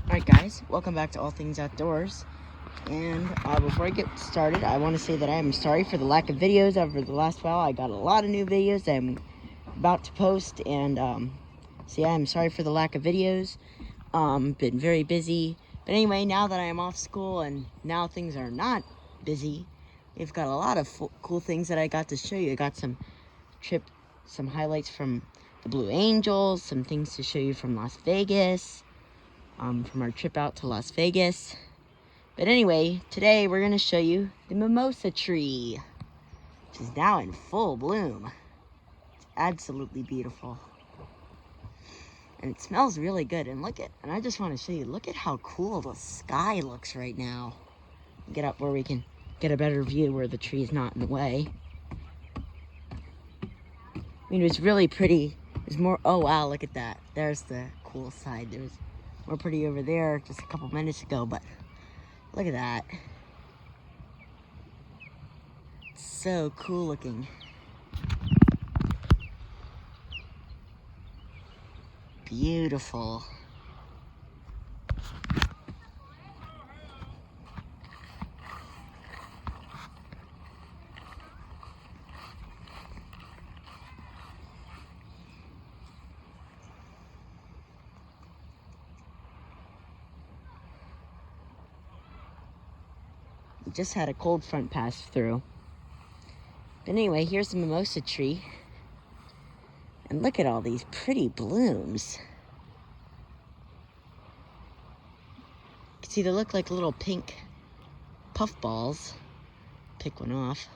Alright guys, welcome back to All Things Outdoors. And before I get started, I want to say that I am sorry for the lack of videos over the last while. I got a lot of new videos that I'm about to post, and so yeah, I'm sorry for the lack of videos. Been very busy. But anyway, now that I am off school and now things are not busy, we've got a lot of cool things that I got to show you. I got some highlights from the Blue Angels, some things to show you from Las Vegas. From our trip out to Las Vegas. But anyway, today we're going to show you the mimosa tree, which is now in full bloom. It's absolutely beautiful. And it smells really good. And and I just want to show you, look at how cool the sky looks right now. Get up where we can get a better view where the tree is not in the way. I mean, it's really pretty. There's more, oh wow, look at that. There's the cool side. There's more pretty over there just a couple minutes ago, but look at that. It's so cool looking. Beautiful. We just had a cold front pass through. But anyway, here's the mimosa tree. And look at all these pretty blooms. You can see they look like little pink puff balls. Pick one off.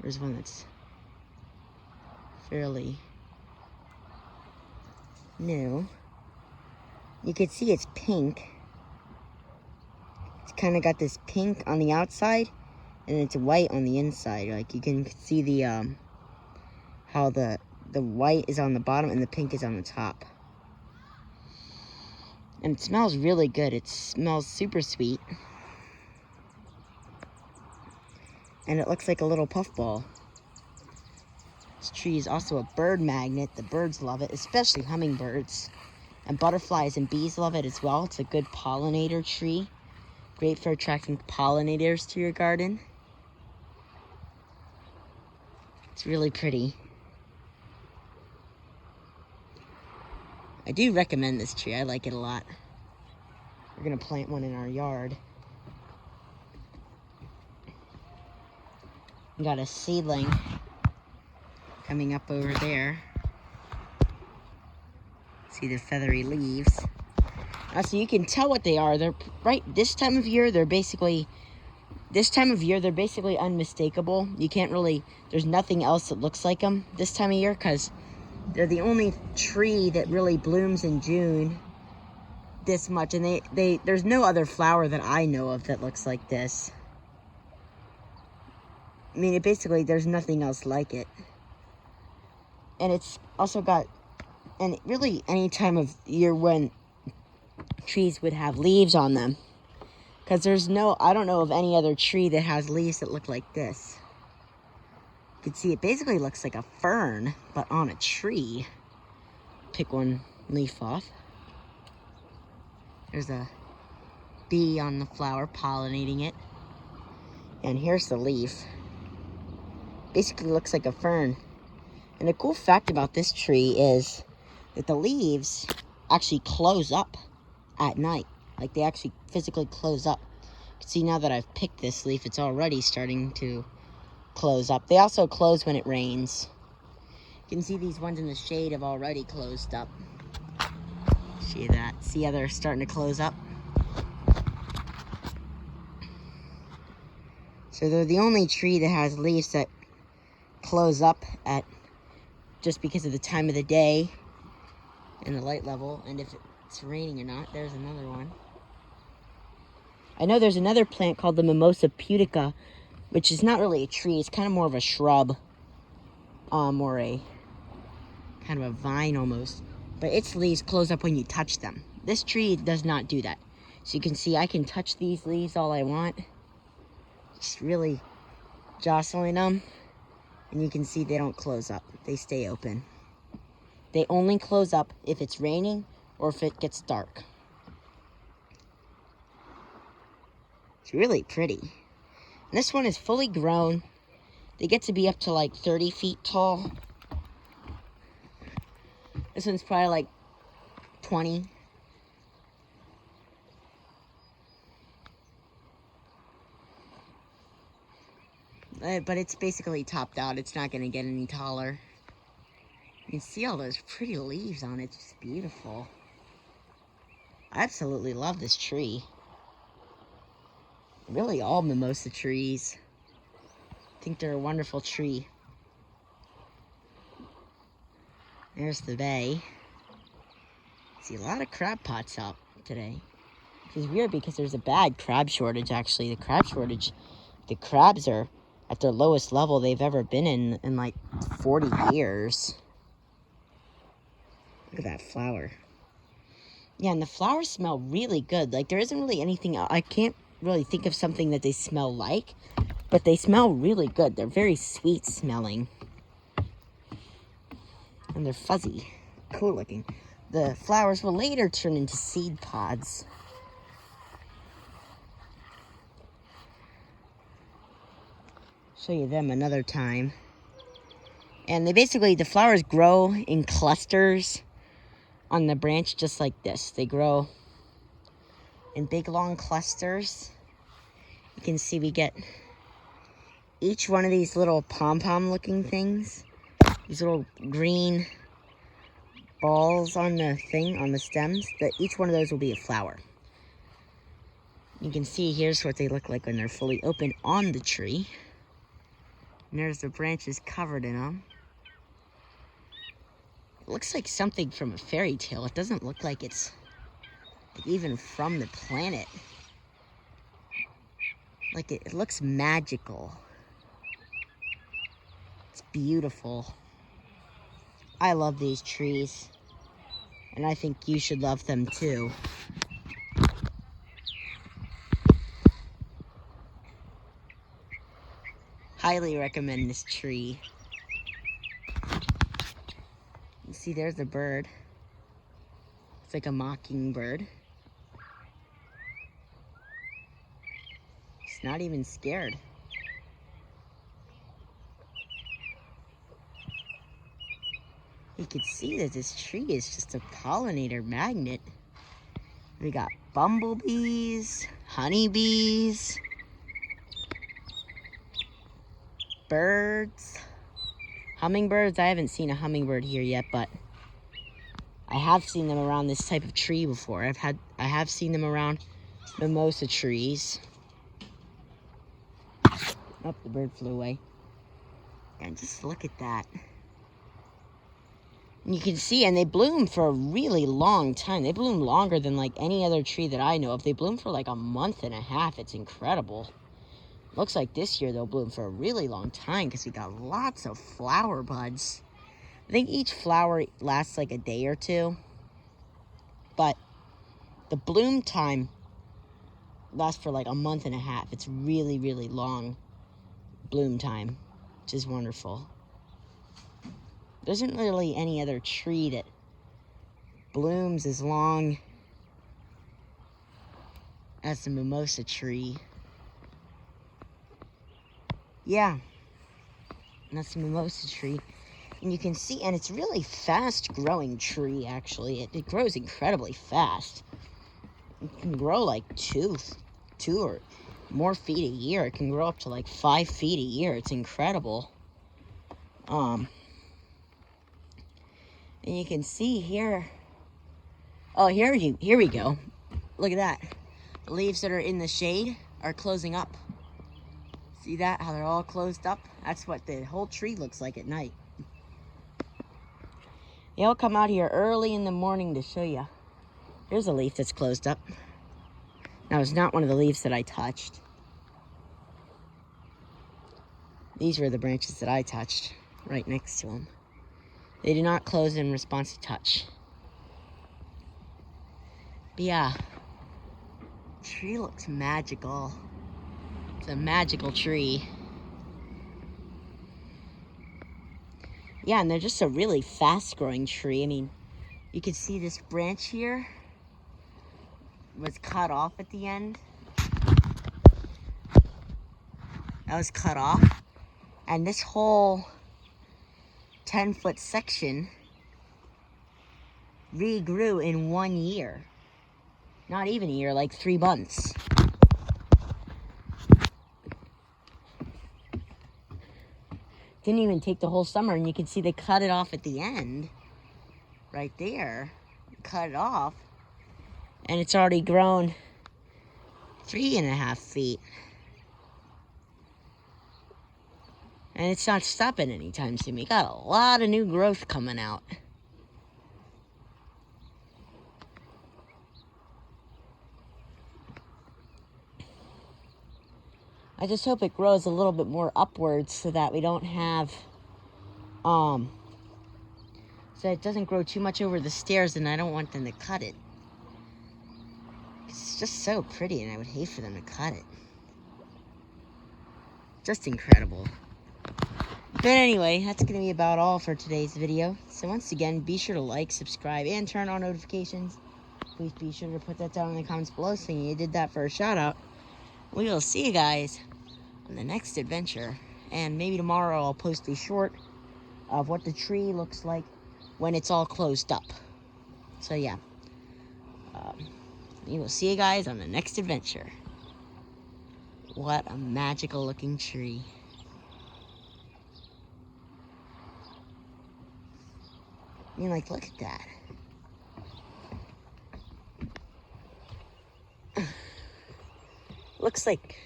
There's one that's fairly new. You can see it's pink. It's kind of got this pink on the outside, and it's white on the inside. Like you can see the how the white is on the bottom and the pink is on the top. And it smells really good. It smells super sweet. And it looks like a little puffball. This tree is also a bird magnet. The birds love it, especially hummingbirds. And butterflies and bees love it as well. It's a good pollinator tree. Great for attracting pollinators to your garden. It's really pretty. I do recommend this tree. I like it a lot. We're gonna plant one in our yard. We got a seedling coming up over there. See the feathery leaves. So you can tell what they are. They're right this time of year. They're basically unmistakable. You can't really. There's nothing else that looks like them this time of year because they're the only tree that really blooms in June this much, and there's no other flower that I know of that looks like this. I mean, there's nothing else like it. And it's also got, and really any time of year when trees would have leaves on them, because I don't know of any other tree that has leaves that look like this. You can see it basically looks like a fern, but on a tree. Pick one leaf off. There's a bee on the flower pollinating it. And here's the leaf. Basically looks like a fern. And the cool fact about this tree is that the leaves actually close up at night. Like they actually physically close up. You can see now that I've picked this leaf, it's already starting to close up. They also close when it rains. You can see these ones in the shade have already closed up. See that? See how they're starting to close up? So they're the only tree that has leaves that close up at just because of the time of the day and the light level, and if it's raining or not. There's another one. I know there's another plant called the Mimosa pudica, which is not really a tree. It's kind of more of a shrub, or a kind of a vine almost. But its leaves close up when you touch them. This tree does not do that. So you can see I can touch these leaves all I want. Just really jostling them. And you can see they don't close up. They stay open. They only close up if it's raining or if it gets dark. It's really pretty. And this one is fully grown. They get to be up to like 30 feet tall. This one's probably like 20. But it's basically topped out. It's not going to get any taller. You can see all those pretty leaves on it. It's just beautiful. I absolutely love this tree. Really, all mimosa trees. I think they're a wonderful tree. There's the bay. See a lot of crab pots out today. Which is weird because there's a bad crab shortage, actually. The crabs are at their lowest level they've ever been in like 40 years. Look at that flower. Yeah, and the flowers smell really good. Like, there isn't really anything, I can't really think of something that they smell like, but they smell really good. They're very sweet smelling. And they're fuzzy. Cool looking. The flowers will later turn into seed pods. Show you them another time. And the flowers grow in clusters on the branch just like this. They grow in big long clusters. You can see we get each one of these little pom-pom looking things. These little green balls on the thing, on the stems. Each one of those will be a flower. You can see here's what they look like when they're fully open on the tree. And there's the branches covered in them. It looks like something from a fairy tale. It doesn't look like it's even from the planet. Like it looks magical. It's beautiful. I love these trees. And I think you should love them too. Highly recommend this tree. You see, there's a bird. It's like a mockingbird. It's not even scared. You can see that this tree is just a pollinator magnet. We got bumblebees, honeybees, birds, hummingbirds. I haven't seen a hummingbird here yet, but I have seen them around this type of tree before. I have seen them around mimosa trees. Oh, the bird flew away. And just look at that. And you can see, and they bloom for a really long time. They bloom longer than like any other tree that I know of. They bloom for like a month and a half. It's incredible. Looks like this year they'll bloom for a really long time because we got lots of flower buds. I think each flower lasts like a day or two. But the bloom time lasts for like a month and a half. It's really, really long bloom time, which is wonderful. There isn't really any other tree that blooms as long as the mimosa tree. Yeah, and that's the mimosa tree. And you can see, and it's really fast growing tree, actually. It grows incredibly fast. It can grow like two or more feet a year. It can grow up to like 5 feet a year. It's incredible. And you can see here. Oh, here we go. Look at that. The leaves that are in the shade are closing up. See that? How they're all closed up? That's what the whole tree looks like at night. Yeah, I'll come out here early in the morning to show you. Here's a leaf that's closed up. Now, it's not one of the leaves that I touched. These were the branches that I touched right next to them. They do not close in response to touch. But yeah, tree looks magical. It's a magical tree. Yeah, and they're just a really fast-growing tree. I mean, you can see this branch here was cut off at the end. that was cut off. And this whole 10-foot section regrew in 1 year. Not even a year, like 3 months. Didn't even take the whole summer, and you can see they cut it off at the end. Right there. Cut it off. And it's already grown 3.5 feet. And it's not stopping anytime soon. We got a lot of new growth coming out. I just hope it grows a little bit more upwards so that we don't have, so it doesn't grow too much over the stairs, and I don't want them to cut it. It's just so pretty, and I would hate for them to cut it. Just incredible. But anyway, that's going to be about all for today's video. So once again, be sure to like, subscribe, and turn on notifications. Please be sure to put that down in the comments below saying you did that for a shout out. We will see you guys on the next adventure. And maybe tomorrow I'll post a short of what the tree looks like when it's all closed up. So yeah. We will see you guys on the next adventure. What a magical looking tree. I mean, like, look at that. Looks like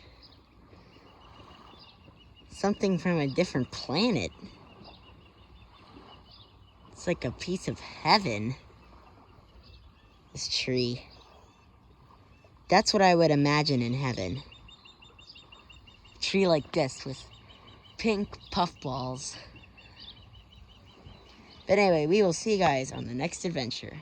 something from a different planet. It's like a piece of heaven. This tree. That's what I would imagine in heaven. A tree like this with pink puffballs. But anyway, we will see you guys on the next adventure.